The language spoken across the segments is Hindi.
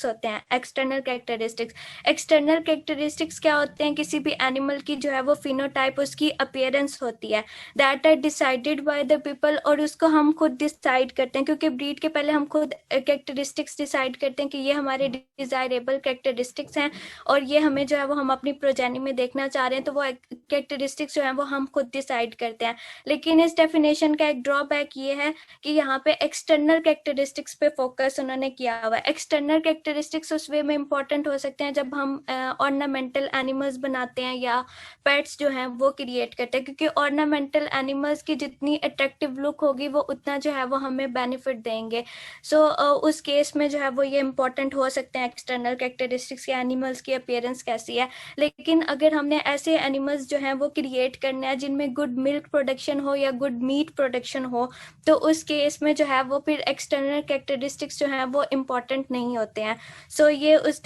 होते हैं, एक्सटर्नल कैरेक्टरिस्टिक्स। एक्सटर्नल कैरेक्टरिस्टिक्स क्या होते हैं? किसी भी एनिमल की जो है वो फिनोटाइप, उसकी अपीयरेंस होती है, that are decided by the people, और उसको हम खुद डिसाइड करते हैं, क्योंकि ब्रीड के पहले हम खुद कैरेक्टरिस्टिक्स डिसाइड करते हैं कि ये हमारे डिजायरेबल कैरेक्टरिस्टिक्स हैं और ये हमें जो है वो हम अपनी प्रोजेनी में देखना चाह रहे हैं, तो वो कैरेक्टरिस्टिक्स जो है वो हम खुद डिसाइड करते हैं। लेकिन इस डेफिनेशन का एक ड्रॉबैक ये है कि यहाँ पे एक्सटर्नल कैरेक्टरिस्टिक्स पे फोकस उन्होंने किया हुआ है। एक्सटर्नल कैरेक्टरिस्टिक्स उस वे में इंपॉर्टेंट हो सकते हैं जब हम ऑर्नामेंटल एनिमल्स बनाते हैं या पेट्स जो हैं वो क्रिएट करते हैं, क्योंकि ऑर्नामेंटल एनिमल्स की जितनी अट्रैक्टिव लुक होगी वो उतना जो है वो हमें बेनिफिट देंगे। सो उस केस में जो है वो ये इंपॉर्टेंट हो सकते हैं एक्सटर्नल कैरेक्टरिस्टिक्स के, एनिमल्स की अपीयरेंस कैसी है। लेकिन अगर हमने ऐसे एनिमल्स जो हैं वो क्रिएट करने हैं जिनमें गुड मिल्क प्रोडक्शन हो या गुड मीट प्रोडक्शन हो, तो उस केस में जो है वो फिर एक्सटर्नल कैरेक्टरिस्टिक्स जो हैं वो इम्पॉर्टेंट नहीं होते हैं। सो ये इस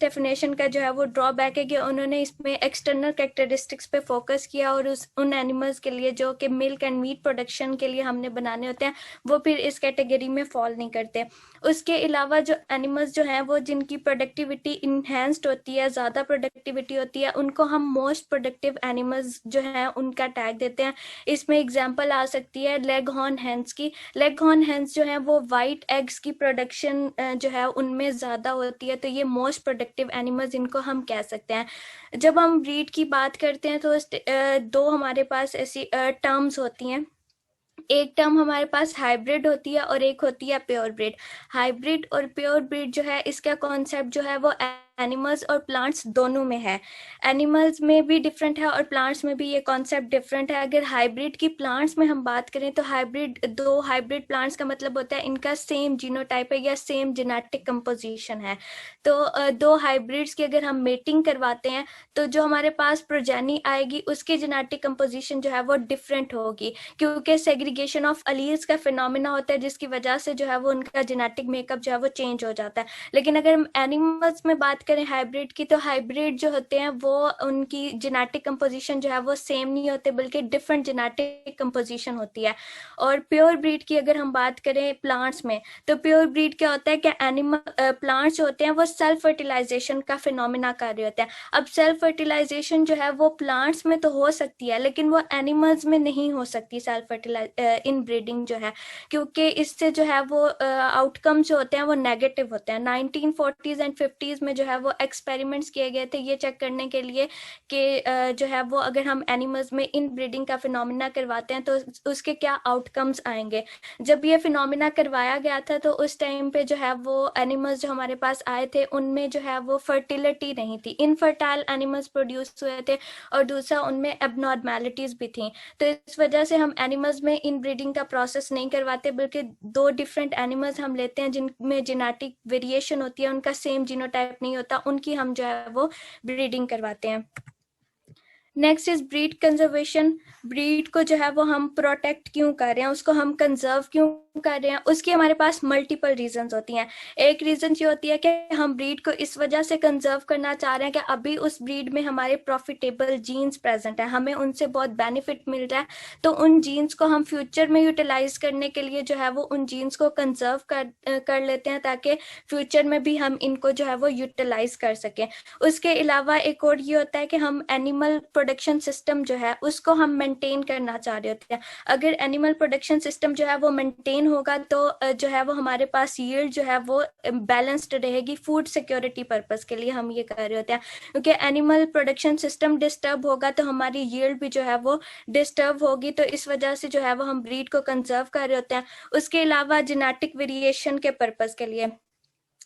डेफिनेशन का जो है वो ड्रॉबैक है कि उन्होंने इसमें एक्सटर्नल कैरेक्टरिस्टिक्स पे फोकस किया और उन एनिमल्स के लिए जो कि मिल्क एंड मीट प्रोडक्शन के लिए हमने बनाने होते हैं वो फिर इस कैटेगरी में फॉल नहीं करते। उसके अलावा जो एनिमल्स जो हैं वो जिनकी प्रोडक्टिविटी इनहेंस्ड होती है, ज़्यादा प्रोडक्टिविटी होती है, उनको हम मोस्ट प्रोडक्टिव एनिमल्स जो हैं उनका टैग देते हैं। इसमें एग्जांपल आ सकती है लेग हॉर्न हेन्स की। लेग हॉर्न हेन्स जो हैं वो वाइट एग्स की प्रोडक्शन जो है उनमें ज़्यादा होती है, तो ये मोस्ट प्रोडक्टिव एनिमल्स इनको हम कह सकते हैं। जब हम ब्रीड की बात करते हैं तो दो हमारे पास ऐसी टर्म्स होती हैं। एक टर्म हमारे पास हाइब्रिड होती है और एक होती है प्योर ब्रीड। हाइब्रिड और प्योर ब्रीड जो है इसका कॉन्सेप्ट जो है वो एनिमल्स और प्लांट्स दोनों में है। एनिमल्स में भी डिफरेंट है और प्लांट्स में भी ये कॉन्सेप्ट डिफरेंट है। अगर हाइब्रिड की प्लांट्स में हम बात करें तो दो हाइब्रिड प्लांट्स का मतलब होता है इनका सेम जीनोटाइप है या सेम जेनेटिक कंपोजिशन है। तो दो हाइब्रिड्स की अगर हम मेटिंग करवाते हैं तो जो हमारे पास प्रोजेनी आएगी उसकी जेनेटिक कंपोजिशन जो है वो डिफरेंट होगी, क्योंकि सेग्रीगेशन ऑफ अलील्स का फिनोमिना होता है जिसकी वजह से जो है वो उनका जेनेटिक मेकअप जो है वो चेंज हो जाता है। लेकिन अगर हम एनिमल्स में बात करें हाइब्रिड की, तो हाइब्रिड जो होते हैं वो उनकी जेनेटिक कंपोजिशन जो है वो सेम नहीं होते बल्कि डिफरेंट जेनेटिक कंपोजिशन होती है। और प्योर ब्रीड की अगर हम बात करें प्लांट्स में, तो प्योर ब्रीड क्या होता है कि एनिमल प्लांट्स होते हैं वो सेल्फ फर्टिलाइजेशन का फिनोमिना कर रहे होते हैं। अब सेल्फ फर्टिलाइजेशन जो है वो प्लांट्स में तो हो सकती है लेकिन वो एनिमल्स में नहीं हो सकती सेल्फ फर्टिलाइज इन ब्रीडिंग जो है, क्योंकि इससे जो है वो आउटकम्स जो होते हैं वो नेगेटिव होते हैं। 1940s एंड 50s में जो है वो एक्सपेरिमेंट्स किए गए थे ये चेक करने के लिए कि जो है वो अगर हम एनिमल्स में इन ब्रीडिंग का फिनोमिना करवाते हैं तो उसके क्या आउटकम्स आएंगे। जब ये फिनोमिना करवाया गया था तो उस टाइम पे जो है वो एनिमल्स जो हमारे पास आए थे उनमें जो है वो फर्टिलिटी नहीं थी, इनफर्टाइल एनिमल्स प्रोड्यूस हुए थे, और दूसरा उनमें एबनॉर्मेलिटीज भी थी। तो इस वजह से हम एनिमल्स में इन ब्रीडिंग का प्रोसेस नहीं करवाते बल्कि दो डिफरेंट एनिमल्स हम लेते हैं जिनमें जेनेटिक वेरिएशन होती है, उनका सेम जीनोटाइप नहीं होता, उनकी हम जो है वो ब्रीडिंग करवाते हैं। Next is breed conservation. Breed को जो है वो हम प्रोटेक्ट क्यों कर रहे हैं, उसको हम कंजर्व क्यों कर रहे हैं, उसकी हमारे पास मल्टीपल रीजंस होती हैं। एक रीजन ये होती है कि हम ब्रीड को इस वजह से कंजर्व करना चाह रहे हैं कि अभी उस ब्रीड में हमारे प्रॉफिटेबल जीन्स प्रेजेंट है, हमें उनसे बहुत बेनिफिट मिल रहा है, तो उन जीन्स को हम फ्यूचर में यूटिलाइज करने के लिए जो है वो उन जीन्स को कंजर्व कर लेते हैं ताकि फ्यूचर में भी हम इनको जो है वो यूटिलाइज कर सकें। उसके अलावा एक और ये होता है कि हम एनिमल प्रोडक्शन सिस्टम जो है उसको हम मेंटेन करना चाह रहे होते हैं। अगर एनिमल प्रोडक्शन सिस्टम जो है वो मेंटेन होगा तो जो है वो हमारे पास यील्ड जो है वो बैलेंस्ड रहेगी। फूड सिक्योरिटी पर्पस के लिए हम ये कर रहे होते हैं, क्योंकि एनिमल प्रोडक्शन सिस्टम डिस्टर्ब होगा तो हमारी यील्ड भी जो है वो डिस्टर्ब होगी, तो इस वजह से जो है वो हम ब्रीड को कंजर्व कर रहे होते हैं। उसके अलावा जेनेटिक वेरिएशन के पर्पस के लिए,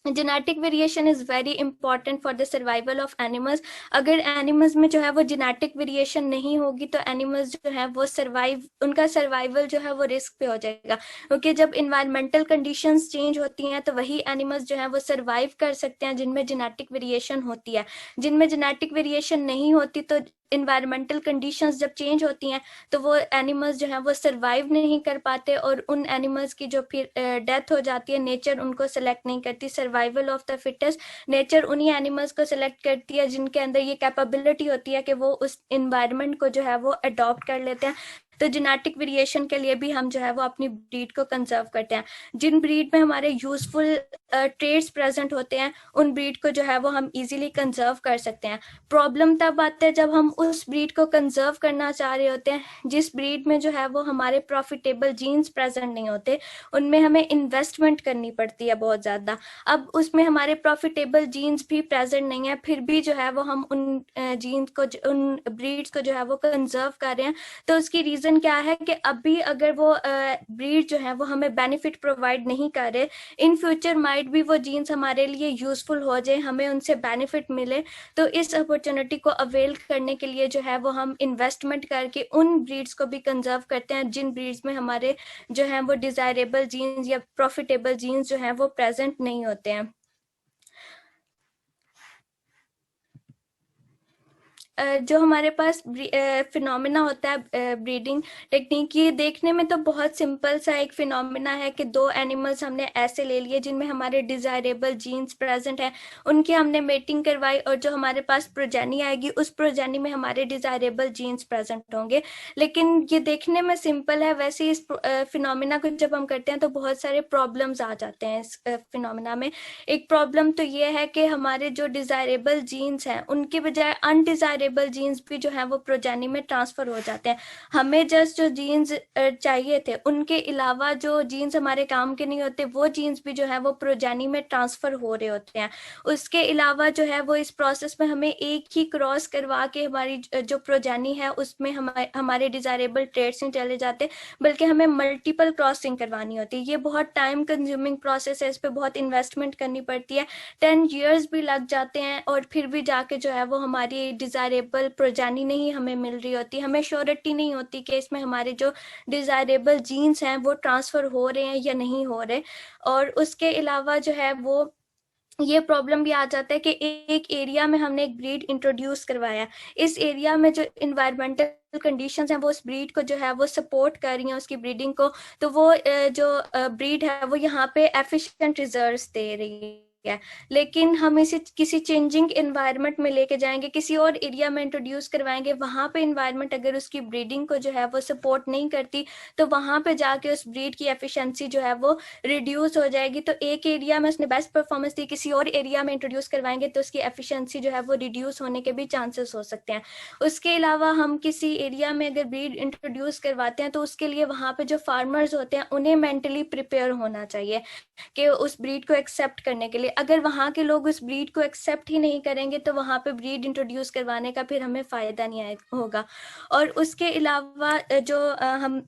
genetic variation is very important for the survival of animals. अगर एनिमल्स में जो है वो जेनेटिक वेरिएशन नहीं होगी तो एनिमल्स जो है वो उनका सर्वाइवल जो है वो रिस्क पे हो जाएगा, क्योंकि जब इन्वायरमेंटल कंडीशंस चेंज होती हैं तो वही एनिमल्स जो है वो सर्वाइव कर सकते हैं जिनमें जेनेटिक वेरिएशन होती है। जिनमें जेनेटिक वेरिएशन नहीं होती तो इन्वायरमेंटल कंडीशंस जब चेंज होती हैं तो वो एनिमल्स जो हैं वो सरवाइव नहीं कर पाते और उन एनिमल्स की जो फिर डेथ हो जाती है, नेचर उनको सेलेक्ट नहीं करती। Survival of the fittest, nature उन्हीं एनिमल्स को सेलेक्ट करती है जिनके अंदर ये कैपेबिलिटी होती है कि वो उस इन्वायरमेंट को जो है वो अडॉप्ट कर लेते हैं। तो जेनेटिक वेरिएशन के लिए भी हम जो है वो अपनी ब्रीड को कंजर्व करते हैं। जिन ब्रीड में हमारे यूजफुल ट्रेड्स प्रेजेंट होते हैं उन ब्रीड को जो है वो हम इजीली कंजर्व कर सकते हैं। प्रॉब्लम तब आता है जब हम उस ब्रीड को कंजर्व करना चाह रहे होते हैं जिस ब्रीड में जो है वो हमारे प्रॉफिटेबल जीन्स प्रेजेंट नहीं होते, उनमें हमें इन्वेस्टमेंट करनी पड़ती है बहुत ज़्यादा। अब उसमें हमारे प्रॉफिटेबल जीन्स भी प्रेजेंट नहीं है, फिर भी जो है वो हम उन जीन्स को, उन ब्रीड्स को जो है वो कंजर्व कर रहे हैं। तो उसकी रीज़न क्या है कि अभी अगर वो ब्रीड जो है वो हमें बेनिफिट प्रोवाइड नहीं कर रहे, इन फ्यूचर माइट भी वो जीन्स हमारे लिए यूजफुल हो जाए, हमें उनसे बेनिफिट मिले। तो इस अपॉर्चुनिटी को अवेल करने के लिए जो है वो हम इन्वेस्टमेंट करके उन ब्रीड्स को भी कंजर्व करते हैं जिन ब्रीड्स में हमारे जो है वो डिजायरेबल जीन्स या प्रॉफिटेबल जीन्स जो है वो प्रेजेंट नहीं होते हैं। जो हमारे पास फिनोमिना होता है ब्रीडिंग टेक्निक, ये देखने में तो बहुत सिंपल सा एक फिनोमिना है कि दो एनिमल्स हमने ऐसे ले लिए जिनमें हमारे डिजायरेबल जीन्स प्रेजेंट है, उनकी हमने मेटिंग करवाई और जो हमारे पास प्रोजेनी आएगी उस प्रोजेनी में हमारे डिजायरेबल जीन्स प्रेजेंट होंगे। लेकिन ये देखने में सिंपल है, वैसे इस फिनोमिना को जब हम करते हैं तो बहुत सारे प्रॉब्लम्स आ जाते हैं इस फिनोमिना में। एक प्रॉब्लम तो ये है कि हमारे जो डिजायरेबल जीन्स हैं उनके बजाय अनडिजायरेबल जीन्स भी जो है वो प्रोजेनी में ट्रांसफर हो जाते हैं। हमें जस्ट जो जीन्स चाहिए थे उनके अलावा जो जीन्स हमारे काम के नहीं होते वो जीन्स भी जो है वो प्रोजेनी में ट्रांसफर हो रहे होते हैं। उसके अलावा जो है वो इस प्रोसेस में हमें एक ही क्रॉस करवा के हमारी जो प्रोजेनी है उसमें हमारे डिजायरेबल ट्रेड्स नहीं चले जाते, बल्कि हमें मल्टीपल क्रॉसिंग करवानी होती है। ये बहुत टाइम कंज्यूमिंग प्रोसेस है, इस पर बहुत इन्वेस्टमेंट करनी पड़ती है, 10 years भी लग जाते हैं और फिर भी जाके जो है वो हमारी डिजायरेबल प्रोजेनी नहीं हमें मिल रही होती। हमें श्योरिटी नहीं होती कि इसमें हमारे जो डिजायरेबल जीन्स हैं वो ट्रांसफर हो रहे हैं या नहीं हो रहे। और उसके अलावा जो है वो ये प्रॉब्लम भी आ जाता है कि एक एरिया में हमने एक ब्रीड इंट्रोड्यूस करवाया, इस एरिया में जो इन्वायरमेंटल कंडीशंस हैं वो उस ब्रीड को जो है वो सपोर्ट कर रही हैं उसकी ब्रीडिंग को, तो वो जो ब्रीड है वो यहाँ पे एफिशिएंट रिजल्ट्स दे रही है। लेकिन हम इसे किसी चेंजिंग एनवायरनमेंट में लेके जाएंगे, किसी और एरिया में इंट्रोड्यूस करवाएंगे, वहां पे एनवायरनमेंट अगर उसकी ब्रीडिंग को जो है वो सपोर्ट नहीं करती तो वहां पे जाके उस ब्रीड की एफिशिएंसी जो है वो रिड्यूस हो जाएगी। तो एक एरिया में उसने बेस्ट परफॉर्मेंस दी, किसी और एरिया में इंट्रोड्यूस करवाएंगे तो उसकी एफिशिएंसी जो है वो रिड्यूस होने के भी चांसेस हो सकते हैं। उसके अलावा हम किसी एरिया में अगर ब्रीड इंट्रोड्यूस करवाते हैं तो उसके लिए वहां पे जो फार्मर्स होते हैं उन्हें मेंटली प्रिपेयर होना चाहिए कि उस ब्रीड को एक्सेप्ट करने के लिए। अगर वहाँ के लोग उस ब्रीड को एक्सेप्ट ही नहीं करेंगे तो वहाँ पे ब्रीड इंट्रोड्यूस करवाने का फिर हमें फायदा नहीं होगा। और उसके अलावा जो हम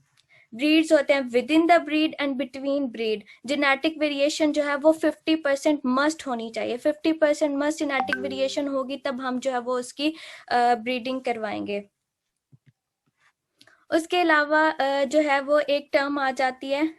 ब्रीड्स होते हैं with in the breed and between breed, genetic variation जो है वो 50% मस्ट होनी चाहिए। 50% मस्ट जेनेटिक वेरिएशन होगी तब हम जो है वो उसकी ब्रीडिंग करवाएंगे। उसके अलावा जो है वो एक टर्म आ जाती है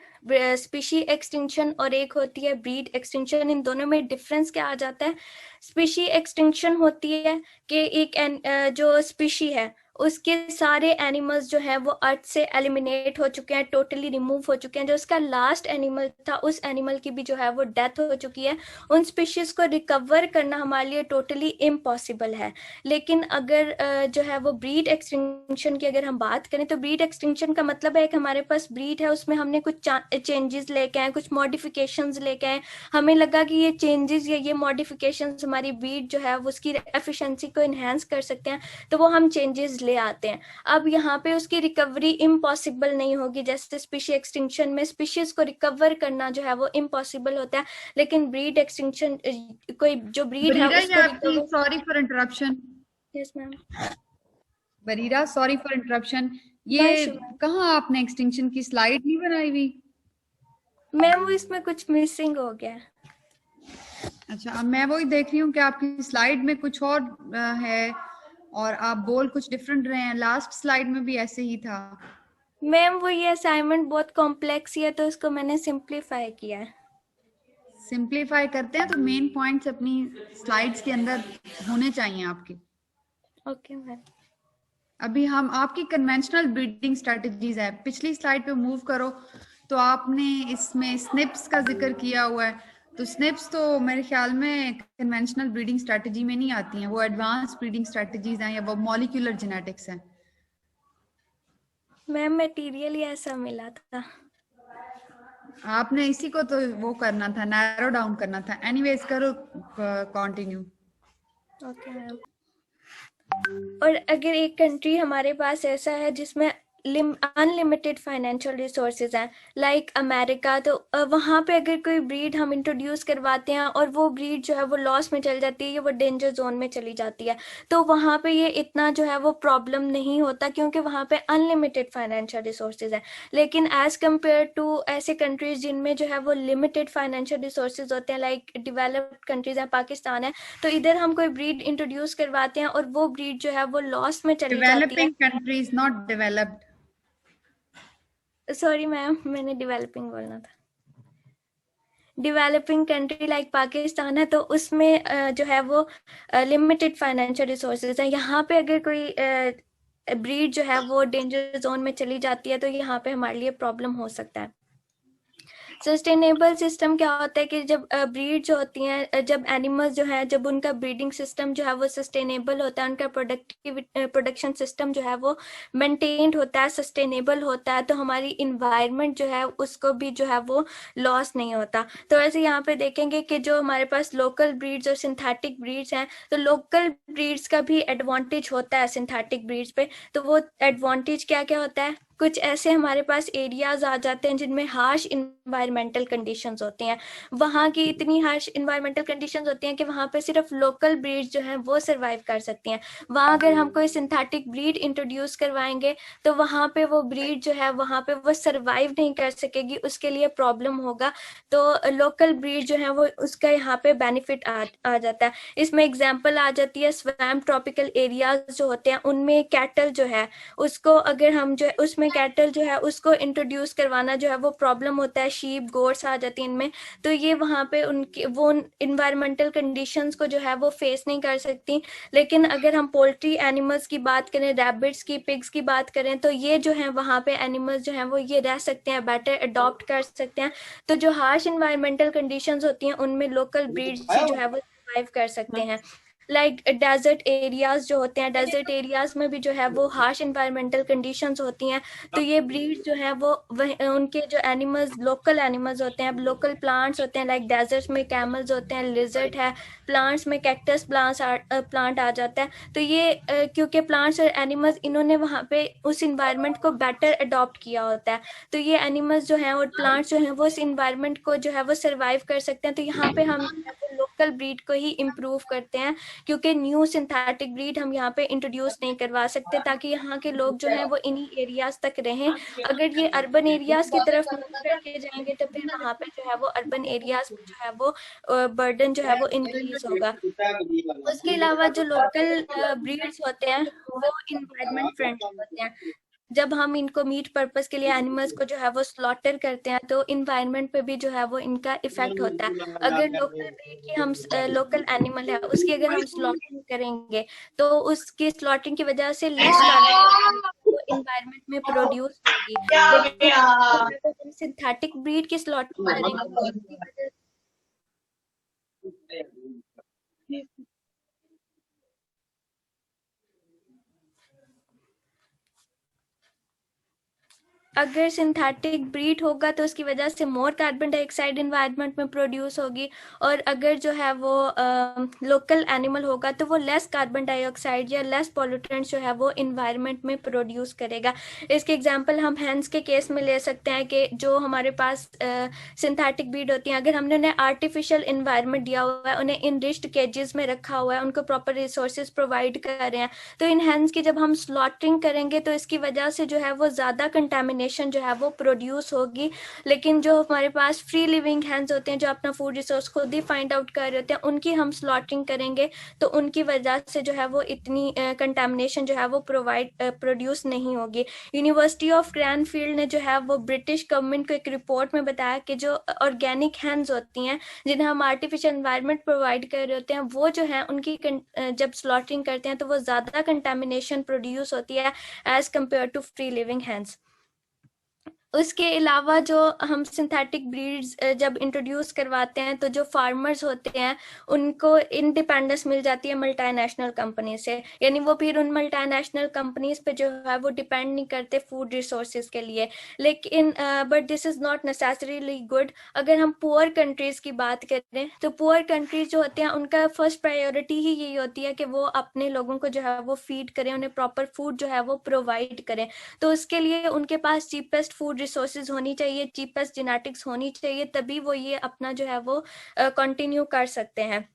स्पीशी एक्सटिंक्शन और एक होती है ब्रीड एक्सटिंक्शन। इन दोनों में डिफरेंस क्या आ जाता है? स्पीशी एक्सटिंक्शन होती है कि एक जो स्पीशी है उसके सारे एनिमल्स जो हैं वो अर्थ से एलिमिनेट हो चुके हैं, टोटली रिमूव हो चुके हैं। जो उसका लास्ट एनिमल था उस एनिमल की भी जो है वो डेथ हो चुकी है। उन स्पीशीज को रिकवर करना हमारे लिए टोटली इम्पॉसिबल है। लेकिन अगर जो है वो ब्रीड एक्सटिंक्शन की अगर हम बात करें तो ब्रीड एक्सटिंक्शन का मतलब है कि हमारे पास ब्रीड है उसमें हमने कुछ चेंजेस लेके आए, कुछ मॉडिफिकेशंस लेके आए, हमें लगा कि ये चेंजेस या ये मॉडिफिकेशंस हमारी ब्रीड जो है वो उसकी एफिशिएंसी को इन्हेंस कर सकते हैं, तो वो हम चेंजेस ले आते हैं। अब यहाँ पे उसकी रिकवरी इम्पॉसिबल नहीं होगी, जैसे स्पीशी एक्सटिंक्शन में स्पीशीज को रिकवर करना जो है वो इम्पॉसिबल होता है, लेकिन ब्रीड एक्सटिंक्शन कोई जो ब्रीड है उसको sorry for interruption. Yes ma'am. Bareera sorry for interruption, ये मैम कहाँ आपने एक्सटिंक्शन की स्लाइड नहीं बनाई हुई? मैम वो इसमें कुछ मिसिंग हो गया। अच्छा, अब मैं वही देख रही हूँ कि आपकी स्लाइड में कुछ और है और आप बोल कुछ डिफरेंट रहे हैं। लास्ट स्लाइड में भी ऐसे ही था। मैम वो ये असाइनमेंट बहुत कॉम्प्लेक्स ही है तो उसको मैंने सिंप्लीफाई किया है। सिंप्लीफाई करते हैं तो मेन पॉइंट्स अपनी स्लाइड्स के अंदर होने चाहिए आपके। Okay ma'am. अभी हम आपकी कन्वेंशनल ब्रीडिंग स्ट्रेटजीज है, पिछली स्लाइड पे मूव करो। तो आपने इसमें स्निप्स का जिक्र किया हुआ है, तो स्निप्स तो मेरे ख्याल में कन्वेंशनल ब्रीडिंग स्ट्रेटजी में नहीं आती हैं, वो एडवांस ब्रीडिंग स्ट्रेटजीज हैं या वो मॉलिक्यूलर जेनेटिक्स हैं। मैम मटेरियल ही ऐसा मिला था। आपने इसी को तो वो करना था, नैरो डाउन करना था। एनीवेज करो कंटिन्यू। Okay ma'am. और अगर एक कंट्री हमारे पास ऐसा है जिसमें अनलिमिटेड फाइनेंशियल रिसोर्सेज हैं, लाइक अमेरिका, तो वहाँ पे अगर कोई ब्रीड हम इंट्रोड्यूस करवाते हैं और वो ब्रीड जो है वो लॉस में चल जाती है या वो डेंजर जोन में चली जाती है, तो वहाँ पे ये इतना जो है वो प्रॉब्लम नहीं होता, क्योंकि वहाँ पे अनलिमिटेड फाइनेंशियल रिसोर्सेज हैं। लेकिन एज कम्पेयर टू ऐसे कंट्रीज जिनमें जो है वो लिमिटेड फाइनेंशियल रिसोर्सेज होते हैं, लाइक डेवलप्ड कंट्रीज हैं, पाकिस्तान है, तो इधर हम कोई ब्रीड इंट्रोड्यूस करवाते हैं और वो ब्रीड जो है वो लॉस में चली जाती है। Developing countries, not developed. Sorry ma'am, मैंने डेवलपिंग बोलना था। डेवलपिंग कंट्री लाइक पाकिस्तान है, तो उसमें जो है वो लिमिटेड फाइनेंशियल रिसोर्सेज है। यहाँ पे अगर कोई ब्रीड जो है वो डेंजर जोन में चली जाती है, तो यहाँ पे हमारे लिए प्रॉब्लम हो सकता है। सस्टेनेबल सिस्टम क्या होता है कि जब ब्रीड जो होती हैं, जब एनिमल्स जो है, जब उनका ब्रीडिंग सिस्टम जो है वो सस्टेनेबल होता है, उनका प्रोडक्शन सिस्टम जो है वो मेंटेन्ड होता है, सस्टेनेबल होता है, तो हमारी इन्वायरमेंट जो है उसको भी जो है वो लॉस नहीं होता। तो ऐसे यहाँ पे देखेंगे कि जो हमारे पास लोकल ब्रीड्स और सिंथेटिक ब्रीड्स हैं, तो लोकल ब्रीड्स का भी एडवांटेज होता है सिंथेटिक ब्रीड्स पे। तो वो एडवांटेज क्या क्या होता है? कुछ ऐसे हमारे पास एरियाज आ जाते हैं जिनमें हार्श इन्वायरमेंटल कंडीशंस होती हैं। वहाँ की इतनी हार्श इन्वायरमेंटल कंडीशंस होती हैं कि वहाँ पे सिर्फ लोकल ब्रीड्स जो हैं वो सर्वाइव कर सकती हैं। वहाँ अगर हम कोई सिंथेटिक ब्रीड इंट्रोड्यूस करवाएंगे, तो वहाँ पे वो ब्रीड जो है वहाँ पे वो सर्वाइव नहीं कर सकेगी, उसके लिए प्रॉब्लम होगा। तो लोकल ब्रीड जो है वो उसका यहाँ पे बेनिफिट आ जाता है। इसमें एग्जाम्पल आ जाती है स्वैम्प ट्रॉपिकल एरियाज जो होते हैं, उनमें कैटल जो है उसको अगर हम जो है उसमें कैटल जो है उसको इंट्रोड्यूस करवाना जो है वो प्रॉब्लम होता है, शीप गोट्स आ जाती हैं इनमें। तो ये वहाँ पे उनके वो इन्वायरमेंटल कंडीशंस को जो है वो फेस नहीं कर सकती। लेकिन अगर हम पोल्ट्री एनिमल्स की बात करें, रैबिट्स की, पिग्स की बात करें, तो ये जो है वहाँ पे एनिमल्स जो हैं वो ये रह सकते हैं, बेटर अडॉप्ट कर सकते हैं। तो जो हार्श इन्वायरमेंटल कंडीशंस होती हैं उनमें लोकल ब्रीड्स ही जो है वो सर्वाइव कर सकते हैं। लाइक डेजर्ट एरियाज जो होते हैं, डेजर्ट एरियाज में भी जो है वो हार्श इन्वायरमेंटल कंडीशंस होती हैं। तो ये ब्रीड जो है वो उनके जो एनिमल्स, लोकल एनिमल्स होते हैं, लोकल प्लांट्स होते हैं, लाइक डेजर्ट्स में कैमल्स होते हैं, लिजर्ट है, प्लांट्स में कैक्टस प्लांट आ जाता है। तो ये क्योंकि प्लांट्स और एनिमल्स इन्होंने वहाँ पे उस इन्वायरमेंट को बेटर अडॉप्ट किया होता है, तो ये एनिमल्स जो हैं और प्लांट्स जो हैं वो उस इन्वायरमेंट को जो है वो सर्वाइव कर सकते हैं। तो यहाँ पे हम लोकल ब्रीड को ही इम्प्रूव करते हैं, क्योंकि न्यू सिंथेटिक ब्रीड हम यहाँ पे इंट्रोड्यूस नहीं करवा सकते, ताकि यहाँ के लोग जो हैं वो इन्हीं एरियाज तक रहें। अगर ये अर्बन एरियाज की तरफ मूव करके जाएंगे, तो फिर वहाँ पे जो है वो अर्बन एरियाज में जो है वो बर्डन जो है वो इंक्रीज होगा। उसके अलावा जो लोकल ब्रीड्स होते हैं वो इन्वायरमेंट फ्रेंडली होते हैं। जब हम इनको मीट पर्पस के लिए एनिमल्स को जो है वो स्लॉटर करते हैं, तो इन्वायरमेंट पे भी जो है वो इनका इफेक्ट होता है। अगर लोकल ब्रीड की हम लोकल एनिमल है उसकी अगर हम स्लॉटिंग करेंगे, तो उसकी स्लॉटिंग की वजह से लेस कार्बन इन्वायरमेंट में प्रोड्यूस होगी। लेकिन अगर हम सिंथेटिक ब्रीड की स्लॉटिंग करेंगे तो उसकी वजह अगर सिंथेटिक ब्रीड होगा तो उसकी वजह से मोर कार्बन डाइऑक्साइड इन्वायरमेंट में प्रोड्यूस होगी। और अगर जो है वो लोकल एनिमल होगा तो वो लेस कार्बन डाइऑक्साइड या लेस पॉल्यूटेंट्स जो है वो इन्वायरमेंट में प्रोड्यूस करेगा। इसके एग्जांपल हम हैंस के केस में ले सकते हैं कि जो हमारे पास सिंथेटिक ब्रीड होती हैं, अगर हमने उन्हें आर्टिफिशियल इन्वायरमेंट दिया हुआ है, उन्हें इनरिच्ड केजेस में रखा हुआ है, उनको प्रॉपर रिसोर्सेज प्रोवाइड कर रहे हैं, तो इन हैंस की जब हम स्लॉटिंग करेंगे तो इसकी वजह से जो है वो ज़्यादा कंटेमिनेशन जो है वो प्रोड्यूस होगी। लेकिन जो हमारे पास फ्री लिविंग हैंस होते हैं, जो अपना फूड रिसोर्स खुद ही फाइंड आउट कर रहे होते हैं, उनकी हम स्लॉटिंग करेंगे तो उनकी वजह से जो है वो इतनी कंटेमिनेशन जो है वो प्रोड्यूस नहीं होगी। यूनिवर्सिटी ऑफ क्रैनफील्ड ने जो है वो ब्रिटिश गवर्नमेंट को एक रिपोर्ट में बताया कि जो ऑर्गेनिक हैंस होती हैं जिन्हें हम आर्टिफिशियल एनवायरनमेंट प्रोवाइड कर रहे होते हैं, वो जो है उनकी जब स्लॉटिंग करते हैं तो वो ज़्यादा कंटेमिनेशन प्रोड्यूस होती है as compare to free living hens. उसके अलावा जो हम सिंथेटिक ब्रीड्स जब इंट्रोड्यूस करवाते हैं तो जो फार्मर्स होते हैं उनको इंडिपेंडेंस मिल जाती है मल्टीनेशनल कंपनी से, यानी वो फिर उन मल्टीनेशनल कंपनीज पे जो है वो डिपेंड नहीं करते फूड रिसोर्सेज के लिए। लेकिन but this is not necessarily good. अगर हम पुअर कंट्रीज की बात करें तो पुअर कंट्रीज जो होते हैं उनका फर्स्ट प्रायोरिटी ही यही होती है कि वो अपने लोगों को जो है वो फीड करें, उन्हें प्रॉपर फूड जो है वो प्रोवाइड करें। तो उसके लिए उनके पास चीपेस्ट फूड रिसोर्सेज होनी चाहिए, चीपेस्ट जेनेटिक्स होनी चाहिए, तभी वो ये अपना जो है वो कंटिन्यू कर सकते हैं।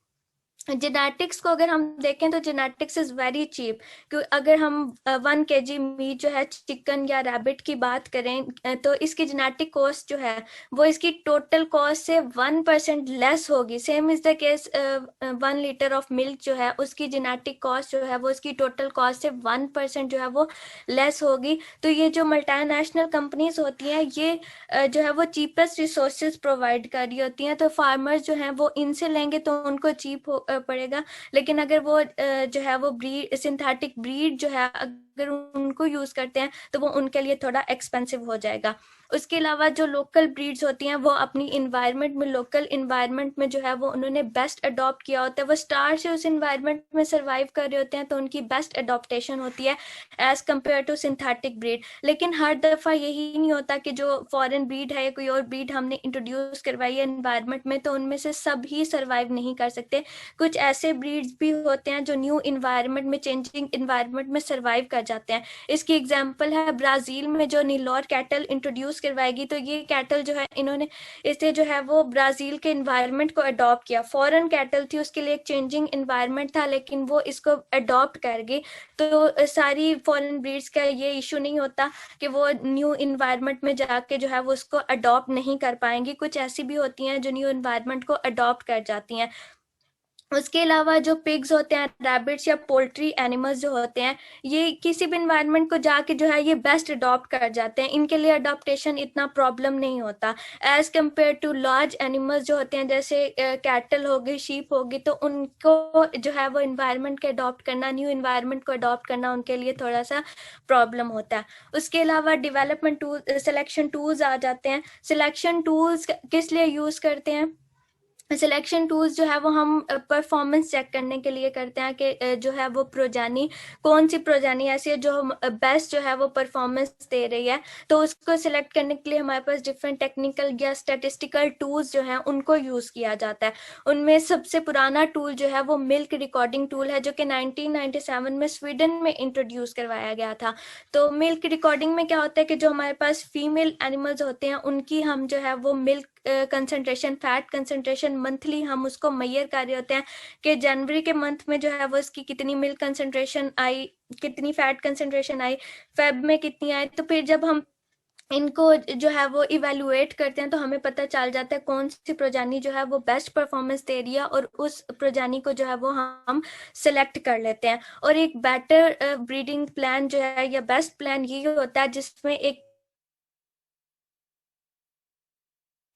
जेनेटिक्स को अगर हम देखें तो जेनेटिक्स इज वेरी चीप। क्योंकि अगर हम 1 kg मीट जो है चिकन या रैबिट की बात करें तो इसकी जेनेटिक कॉस्ट जो है वो इसकी टोटल कॉस्ट से 1% लेस होगी। Same is the case 1 litre of milk जो है उसकी जेनेटिक कॉस्ट जो है वो इसकी टोटल कॉस्ट से 1% जो है वो लेस होगी। तो ये जो मल्टीनेशनल कंपनीज होती हैं ये जो है वो चीपेस्ट रिसोर्सेज प्रोवाइड कर रही होती हैं। तो फार्मर्स जो हैं वो इनसे लेंगे तो उनको चीप पड़ेगा। लेकिन अगर वो जो है वो ब्रीड सिंथेटिक ब्रीड जो है अगर उनको यूज करते हैं तो वो उनके लिए थोड़ा एक्सपेंसिव हो जाएगा। उसके अलावा जो लोकल ब्रीड्स होती हैं वो अपनी इन्वायरमेंट में, लोकल इन्वायरमेंट में जो है वो उन्होंने बेस्ट अडॉप्ट किया होता है, वो स्टार से उस इन्वायरमेंट में सर्वाइव कर रहे होते हैं, तो उनकी बेस्ट अडॉप्टेशन होती है as compare to synthetic breed. लेकिन हर दफा यही नहीं होता कि जो फॉरेन ब्रीड है या कोई और ब्रीड हमने इंट्रोड्यूस करवाई है इन्वायरमेंट में तो उनमें से सब ही सर्वाइव नहीं कर सकते। कुछ ऐसे ब्रीड्स भी होते हैं जो न्यू इन्वायरमेंट में, चेंजिंग इन्वायरमेंट में सर्वाइव कर जाते हैं। इसकी एग्जाम्पल है ब्राजील में जो नीलोर कैटल इंट्रोड्यूस करवाएगी। तो ये कैटल जो है इन्होंने इसे जो है वो ब्राजील के इन्वायरमेंट को अडॉप्ट किया। फॉरेन कैटल थी, उसके लिए एक चेंजिंग इन्वायरमेंट था, लेकिन वो इसको अडॉप्ट कर गई। तो सारी फॉरेन ब्रीड्स का ये इशू नहीं होता कि वो न्यू इन्वायरमेंट में जाके जो है वो उसको अडॉप्ट नहीं कर पाएंगी। कुछ ऐसी भी होती हैं जो न्यू इन्वायरमेंट को अडॉप्ट कर जाती हैं। उसके अलावा जो पिग्स होते हैं, रैबिट्स या पोल्ट्री एनिमल्स जो होते हैं, ये किसी भी इन्वायरमेंट को जाके जो है ये बेस्ट अडॉप्ट कर जाते हैं। इनके लिए अडॉप्टेशन इतना प्रॉब्लम नहीं होता as compare to large animals जो होते हैं, जैसे कैटल हो गई, शीप होगी, तो उनको जो है वो इन्वायरमेंट के अडॉप्ट करना, न्यू इन्वायरमेंट को अडॉप्ट करना उनके लिए थोड़ा सा प्रॉब्लम होता है। उसके अलावा डेवलपमेंट टूल, सिलेक्शन टूल्स आ जाते हैं। सिलेक्शन टूल्स किस लिए यूज करते हैं? सिलेक्शन टूल्स जो है वो हम परफॉर्मेंस चेक करने के लिए करते हैं कि जो है वो प्रोजानी, कौन सी प्रोजानी ऐसी है जो बेस्ट जो है वो परफॉर्मेंस दे रही है। तो उसको सिलेक्ट करने के लिए हमारे पास डिफरेंट टेक्निकल या स्टैटिस्टिकल टूल्स जो हैं उनको यूज किया जाता है। उनमें सबसे पुराना टूल जो है वो मिल्क रिकॉर्डिंग टूल है, जो कि 1997 में स्वीडन में इंट्रोड्यूस करवाया गया था। तो मिल्क रिकॉर्डिंग में क्या होता है कि जो हमारे पास फीमेल एनिमल्स होते हैं उनकी हम जो है वो milk concentration, fat concentration monthly हम उसको मैयर कर रहे होते हैं कि जनवरी के मंथ में जो है वो इसकी कितनी मिल्क कंसंट्रेशन आई, कितनी फैट कंसंट्रेशन आई, फेब में कितनी आई। तो फिर जब हम इनको जो है वो इवेलुएट करते हैं तो हमें पता चल जाता है कौन सी प्रोजानी जो है वो बेस्ट परफॉर्मेंस दे रही है, और उस प्रोजानी को जो है वो हम सिलेक्ट कर लेते हैं। और एक बेटर ब्रीडिंग प्लान जो है या बेस्ट प्लान ये होता है जिसमें एक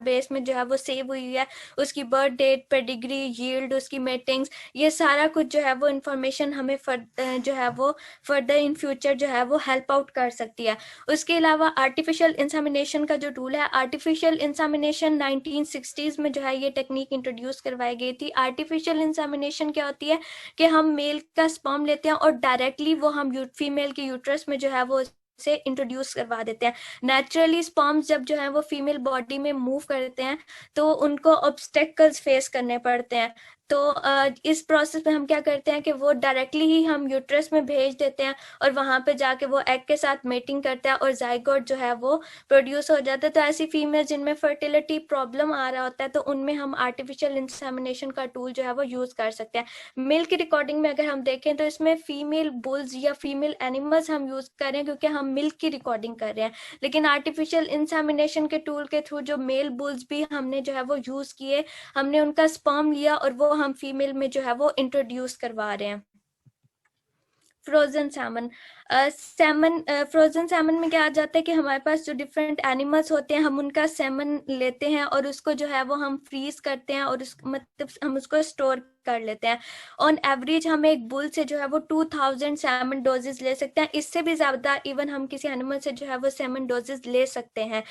बेस में जो है वो सेव हुई है उसकी बर्थ डेट, पेडिग्री, यील्ड, उसकी मेटिंग्स, ये सारा कुछ जो है वो इन्फॉर्मेशन हमें जो है वो फर्दर इन फ्यूचर जो है वो हेल्प आउट कर सकती है। उसके अलावा आर्टिफिशियल इंसेमिनेशन का जो टूल है, आर्टिफिशियल इंसेमिनेशन 1960s में जो है ये टेक्निक इंट्रोड्यूस करवाई गई थी। आर्टिफिशियल इंसेमिनेशन क्या होती है कि हम मेल का स्पर्म लेते हैं और डायरेक्टली वो हम फीमेल के यूट्रस में जो है वो से इंट्रोड्यूस करवा देते हैं। नेचुरली स्पर्म्स जब जो है वो फीमेल बॉडी में मूव करते हैं तो उनको ऑब्स्टेकल्स फेस करने पड़ते हैं। तो इस प्रोसेस में हम क्या करते हैं कि वो डायरेक्टली ही हम यूट्रस में भेज देते हैं और वहां पे जाके वो एग के साथ मेटिंग करता है और जाइगोट जो है वो प्रोड्यूस हो जाता है। तो ऐसी फीमेल जिनमें फर्टिलिटी प्रॉब्लम आ रहा होता है तो उनमें हम आर्टिफिशियल इंसेमिनेशन का टूल जो है वो यूज कर सकते हैं। मिल्क रिकॉर्डिंग में अगर हम देखें तो इसमें फीमेल बुल्स या फीमेल एनिमल्स हम यूज कर रहे हैं क्योंकि हम मिल्क की रिकॉर्डिंग कर रहे हैं। लेकिन आर्टिफिशियल इंसेमिनेशन के टूल के थ्रू जो मेल बुल्स भी हमने जो है वो यूज किए, हमने उनका स्पर्म लिया और वो हम फीमेल में जो है वो इंट्रोड्यूस करवा रहे हैं। फ्रोजन सैमन, फ्रोजन सैमन में क्या आ जाता है कि हमारे पास जो डिफरेंट एनिमल्स होते हैं हम उनका सैमन लेते हैं और उसको जो है वो हम फ्रीज करते हैं और मतलब हम उसको स्टोर कर लेते हैं। ऑन एवरेज हम एक बुल से जो है वो 2000 सेमन डोजेस ले सकते हैं, इससे भी ज़्यादा इवन हम किसी एनिमल से जो है वो सेमन डोजेस ले सकते हैं।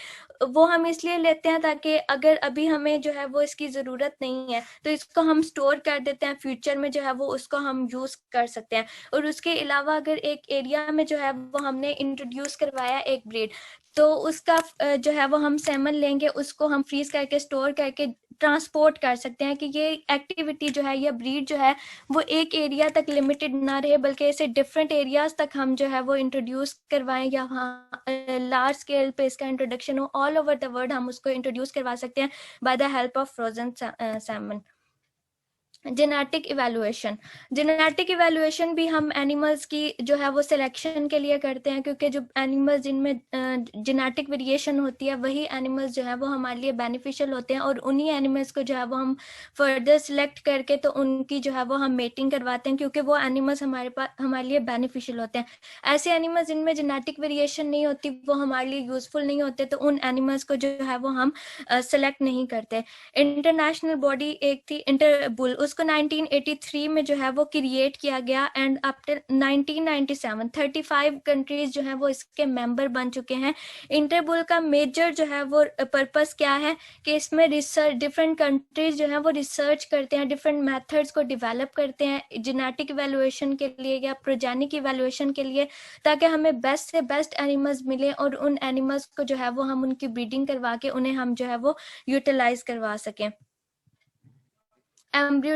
वो हम इसलिए लेते हैं ताकि अगर अभी हमें जो है वो इसकी ज़रूरत नहीं है तो इसको हम स्टोर कर देते हैं, फ्यूचर में जो है वो उसको हम यूज़ कर सकते हैं। और उसके अलावा अगर एक एरिया में जो है वो हमने इंट्रोड्यूस करवाया एक ब्रीड, तो उसका जो है वो हम सेमन लेंगे, उसको हम फ्रीज करके स्टोर करके ट्रांसपोर्ट कर सकते हैं कि ये एक्टिविटी जो है या ब्रीड जो है वो एक एरिया तक लिमिटेड ना रहे, बल्कि ऐसे डिफरेंट एरियाज तक हम जो है वो इंट्रोड्यूस करवाएं या वहाँ लार्ज स्केल पे इसका इंट्रोडक्शन हो, ऑल ओवर द वर्ल्ड हम उसको इंट्रोड्यूस करवा सकते हैं by the help of frozen Simon. Genetic evaluation भी हम एनिमल्स की जो है वो सिलेक्शन के लिए करते हैं, क्योंकि जो एनिमल्स जिनमें जेनेटिक वेरिएशन होती है वही एनिमल्स जो है वो हमारे लिए बेनिफिशियल होते हैं, और उन्हीं एनिमल्स को जो है वो हम फर्दर सिलेक्ट करके तो उनकी जो है वो हम मेटिंग करवाते हैं, क्योंकि वो एनिमल्स हमारे लिए बेनिफिशियल होते हैं। ऐसे एनिमल्स जिनमें जेनेटिक वेरिएशन नहीं होती वो हमारे लिए यूजफुल नहीं होते, तो उन एनिमल्स को जो है वो हम सेलेक्ट नहीं करते। इंटरनेशनल बॉडी एक थी इंटरबुल, उसको 1983 में जो है वो क्रिएट किया गया, एंड आफ्टर 1997 35 कंट्रीज जो है वो इसके मेंबर बन चुके हैं। इंटरबुल का मेजर जो है वो पर्पस क्या है कि इसमें रिसर्च, डिफरेंट कंट्रीज जो है वो रिसर्च करते हैं, डिफरेंट मेथड्स को डेवलप करते हैं जेनेटिक इवैल्यूएशन के लिए या प्रोजेनिक इवैल्यूएशन के लिए, ताकि हमें बेस्ट से बेस्ट एनिमल्स मिले और उन एनिमल्स को जो है वो हम उनकी ब्रीडिंग करवा के उन्हें हम जो है वो यूटिलाइज करवा सकें। एम्ब्रियो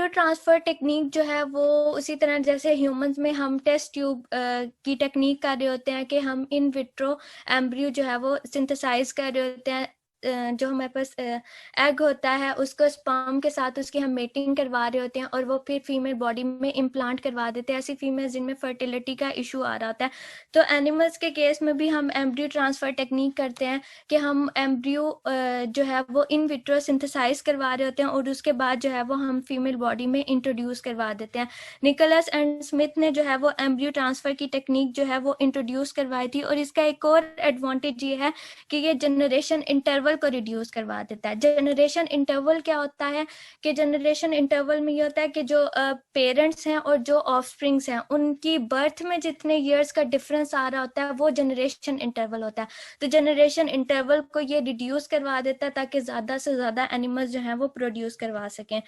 ट्रांसफर टेक्निक जो है वो उसी तरह जैसे ह्यूमंस में हम टेस्ट ट्यूब की टेक्निक कर रहे होते हैं कि हम इन विट्रो एम्ब्रियो जो है वो सिंथेसाइज कर रहे होते हैं। जो हमारे पास एग होता है उसको स्पर्म के साथ उसकी हम मेटिंग करवा रहे होते हैं और वो फिर फीमेल बॉडी में इम्प्लांट करवा देते हैं, ऐसी फीमेल जिनमें फर्टिलिटी का इशू आ रहा होता है। तो एनिमल्स के केस में भी हम एम्ब्रियो ट्रांसफर टेक्निक करते हैं कि हम एम्ब्रियो जो है वो इन विट्रो सिंथेसाइज करवा रहे होते हैं और उसके बाद जो है वो हम फीमेल बॉडी में इंट्रोड्यूस करवा देते हैं। निकोलस एंड स्मिथ ने जो है वो एम्ब्रियो ट्रांसफर की टेक्निक जो है वो इंट्रोड्यूस करवाई थी, और इसका एक और एडवांटेज ये है कि ये जनरेशन इंटरवल को रिड्यूस करवा देता है। जनरेशन इंटरवल क्या होता है कि जनरेशन इंटरवल में ये होता है कि जो पेरेंट्स हैं और जो ऑफस्प्रिंग्स हैं उनकी बर्थ में जितने ईयर्स का डिफरेंस आ रहा होता है वो जनरेशन इंटरवल होता है। तो जनरेशन इंटरवल को ये रिड्यूस करवा देता है ताकि ज्यादा से ज्यादा एनिमल्स जो हैं वो प्रोड्यूस करवा सकें।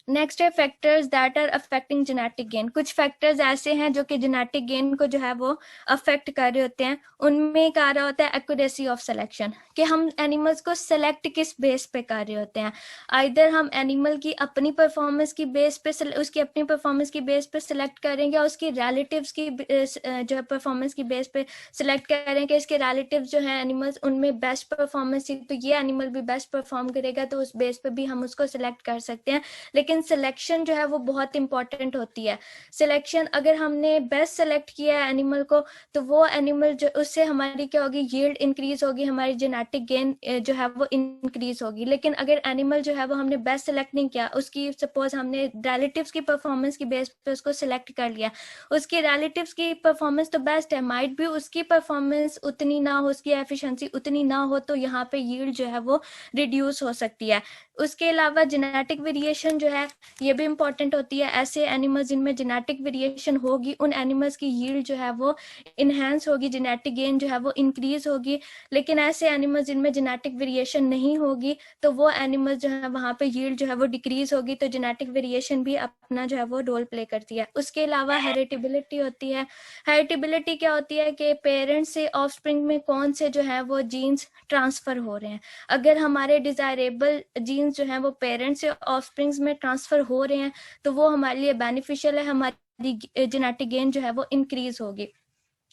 नेक्स्ट है factors that are affecting genetic gain. कुछ फैक्टर्स ऐसे हैं जो कि जेनेटिक गेन को जो है वो अफेक्ट कर रहे होते हैं। उनमें एक आ रहा होता है एक्यूरेसी ऑफ सिलेक्शन, कि हम एनिमल्स को सिलेक्ट किस बेस पे कर रहे होते हैं। आइदर हम एनिमल की अपनी परफॉर्मेंस की बेस पे उसकी अपनी परफॉर्मेंस की बेस पे सिलेक्ट करेंगे या उसकी रिलेटिव्स की जो है परफॉर्मेंस की बेस पे सिलेक्ट करें कि इसके रिलेटिव्स जो है एनिमल्स उनमें बेस्ट परफॉर्मेंस थी तो ये एनिमल भी बेस्ट परफॉर्म करेगा, तो उस बेस पे भी हम उसको सिलेक्ट कर सकते हैं। लेकिन सिलेक्शन जो है वो बहुत इंपॉर्टेंट होती है। सिलेक्शन अगर हमने बेस्ट सेलेक्ट किया है एनिमल को तो वो एनिमल जो उससे हमारी क्या होगी, यील्ड इंक्रीज होगी, हमारी जेनेटिक गेन जो है वो इंक्रीज होगी। लेकिन अगर एनिमल जो है वो हमने बेस्ट सेलेक्ट नहीं किया, उसकी सपोज हमने रिलेटिव्स की परफॉर्मेंस की बेस पे उसको सिलेक्ट कर लिया, उसकी रिलेटिव्स की परफॉर्मेंस तो बेस्ट है, माइट भी उसकी परफॉर्मेंस उतनी ना हो, उसकी एफिशिएंसी उतनी ना हो, तो यहाँ पे यील्ड जो है वो रिड्यूस हो सकती है। उसके अलावा जेनेटिक वेरिएशन जो है ये भी इंपॉर्टेंट होती है। ऐसे एनिमल्स जिनमें जेनेटिक वेरिएशन होगी उन एनिमल्स की यील्ड जो है वो इनहेंस होगी, जेनेटिक गेन जो है वो इंक्रीज होगी। लेकिन ऐसे एनिमल्स जिनमें जेनेटिक वेरिएशन नहीं होगी तो वो एनिमल्स जो है वहाँ पे यील्ड जो है वो डिक्रीज होगी। तो जेनेटिक वेरिएशन भी अपना जो है वो रोल प्ले करती है। उसके अलावा हेरिटेबिलिटी होती है। हेरिटेबिलिटी क्या होती है कि पेरेंट्स से ऑफस्प्रिंग में कौन से जो है वो जीन्स ट्रांसफर हो रहे हैं। अगर हमारे डिजायरेबल जीन्स जो है वो पेरेंट्स से ऑफस्प्रिंग्स में ट्रांसफर हो रहे हैं तो वो हमारे लिए बेनिफिशियल है, हमारी जेनेटिक गेन जो है वो इंक्रीज होगी।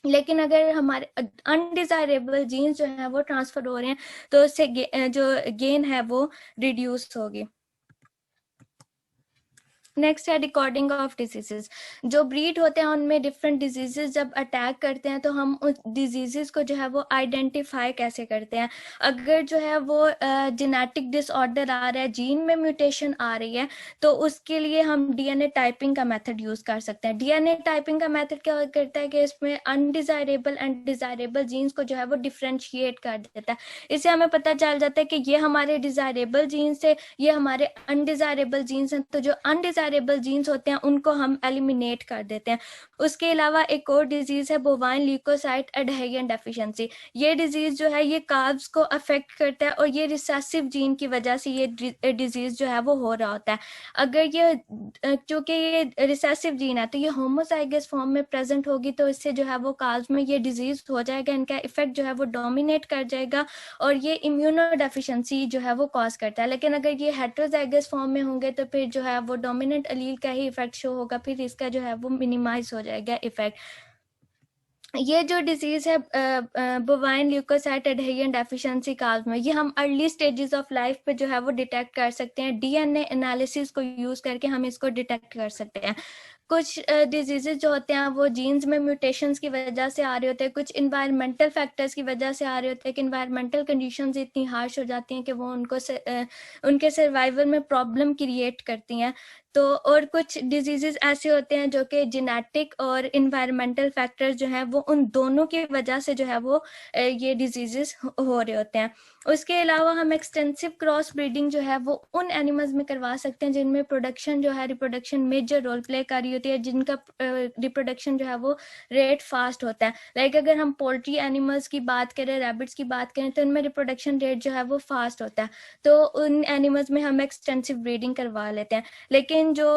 लेकिन अगर हमारे अनडिजायरेबल जीन्स जो है वो ट्रांसफर हो रहे हैं तो उससे जो गेन है वो रिड्यूस होगी। नेक्स्ट है रिकॉर्डिंग ऑफ डिजीजेस। जो ब्रीड होते हैं उनमें डिफरेंट डिजीजेस जब अटैक करते हैं तो हम उस डिजीजेस को जो है वो आइडेंटिफाई कैसे करते हैं। अगर जो है वो जेनेटिक डिसऑर्डर आ रहा है, जीन में म्यूटेशन आ रही है, तो उसके लिए हम डीएनए टाइपिंग का मेथड यूज कर सकते हैं। डीएनए टाइपिंग का मेथड क्या करता है कि इसमें अनडिजायरेबल एंड डिजायरेबल जीन्स को जो है वो डिफ्रेंशिएट कर देता है। इससे हमें पता चल जाता है कि ये हमारे डिजायरेबल जीन्स है, ये हमारे अनडिजायरेबल जीन्स हैं। तो जो अनडिजायरेबल जीन्स होते हैं उनको हम एलिमिनेट कर देते हैं। उसके अलावा एक और डिजीज है बोवाइन ल्यूकोसाइट एडहेरियन डेफिशिएंसी। ये डिजीज जो है ये कार्ब्स को अफेक्ट करता है और ये रिसेसिव जीन की वजह से ये डिजीज जो है वो हो रहा होता है। अगर ये क्योंकि ये रिसेसिव जीन है तो ये होमोजाइगस फॉर्म में प्रेजेंट होगी, तो इससे जो है वो कार्ब्स में ये डिजीज हो जाएगा, इनका इफेक्ट जो है वो डोमिनेट कर जाएगा और ये इम्यूनो डेफिशिएंसी जो है वो कॉज करता है। लेकिन अगर ये हेट्रोजाइगस फॉर्म में होंगे तो फिर जो है वो डोमिनेंट अलील का ही इफेक्ट शो होगा, फिर इसका जो है वो मिनिमाइज हो जाएगा इफेक्ट। ये जो डिजीज है बोवाइन ल्यूकोसाइट एडहेरियन डेफिशिएंसी काज में, ये हम अर्ली स्टेजेस ऑफ लाइफ पे जो है वो डिटेक्ट कर सकते हैं। डीएनए एनालिसिस को यूज करके हम इसको डिटेक्ट कर सकते हैं। कुछ डिजीजेज जो होते हैं वो जीन्स में म्यूटेशंस की वजह से आ रहे होते हैं, कुछ इन्वायरमेंटल फैक्टर्स की वजह से आ रहे होते हैं कि इन्वायरमेंटल कंडीशंस इतनी हार्श हो जाती हैं कि वो उनके सर्वाइवल में प्रॉब्लम क्रिएट करती हैं। तो और कुछ डिजीजेस ऐसे होते हैं जो कि जेनेटिक और इन्वायरमेंटल फैक्टर्स जो हैं वो उन दोनों की वजह से जो है वो ये डिजीजेस हो रहे होते हैं। उसके अलावा हम एक्सटेंसिव क्रॉस ब्रीडिंग जो है वो उन एनिमल्स में करवा सकते हैं जिनमें प्रोडक्शन जो है रिप्रोडक्शन मेजर रोल प्ले कर रही होती है, जिनका रिप्रोडक्शन जो है वो रेट फास्ट होता है। लाइक अगर हम पोल्ट्री एनिमल्स की बात करें, रैबिट्स की बात करें, तो उनमें रिप्रोडक्शन रेट जो है वो फास्ट होता है, तो उन एनिमल्स में हम एक्सटेंसिव ब्रीडिंग करवा लेते हैं। लेकिन जो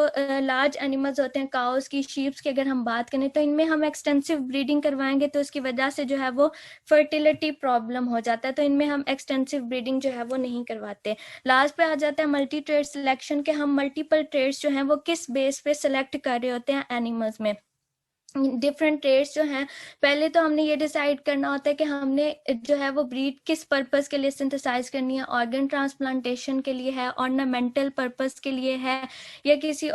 लार्ज एनिमल्स होते हैं, काउस की, शीप्स की अगर हम बात करें, तो इनमें हम एक्सटेंसिव ब्रीडिंग करवाएंगे तो उसकी वजह से जो है वो फर्टिलिटी प्रॉब्लम हो जाता है, तो इनमें हम एक्सटेंसिव ब्रीडिंग जो है वो नहीं करवाते। लास्ट पे आ जाता है मल्टी ट्रेड सिलेक्शन के, हम मल्टीपल ट्रेड्स जो हैं वो किस बेस पे सिलेक्ट कर रहे होते हैं एनिमल्स में। डिफरेंट ट्रेड्स जो हैं, पहले तो हमने ये डिसाइड करना होता है कि हमने जो है वो ब्रीड किस पर्पस के लिए सिंथेसाइज करनी है। ऑर्गन ट्रांसप्लांटेशन के लिए है, ऑर्नामेंटल पर्पस के लिए है, या किसी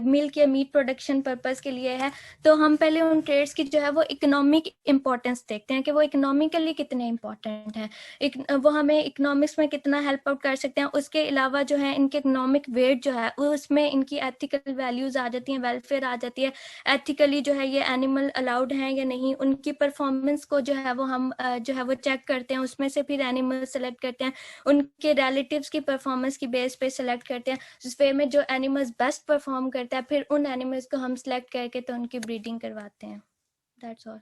मिल्क या मीट प्रोडक्शन पर्पस के लिए है। तो हम पहले उन ट्रेड्स की जो है वो इकोनॉमिक इम्पोर्टेंस देखते हैं कि वो इकोनॉमिकली कितने इंपॉर्टेंट हैं, वो हमें इकोनॉमिक्स में कितना हेल्प आउट कर सकते हैं। उसके अलावा जो है इनके इकोनॉमिक वेट जो है उसमें इनकी एथिकल वैल्यूज आ जाती हैं, वेलफेयर आ जाती है, एथिकली जो है ये एनिमल अलाउड हैं या नहीं, उनकी परफॉर्मेंस को जो है वो हम जो है वो चेक करते हैं, उसमें से फिर एनिमल सेलेक्ट करते हैं, उनके रिलेटिव्स की परफॉर्मेंस की बेस पे सेलेक्ट करते हैं। उस वे में जो एनिमल्स बेस्ट परफॉर्म करता है फिर उन एनिमल्स को हम सेलेक्ट करके तो उनकी ब्रीडिंग करवाते हैं। That's all.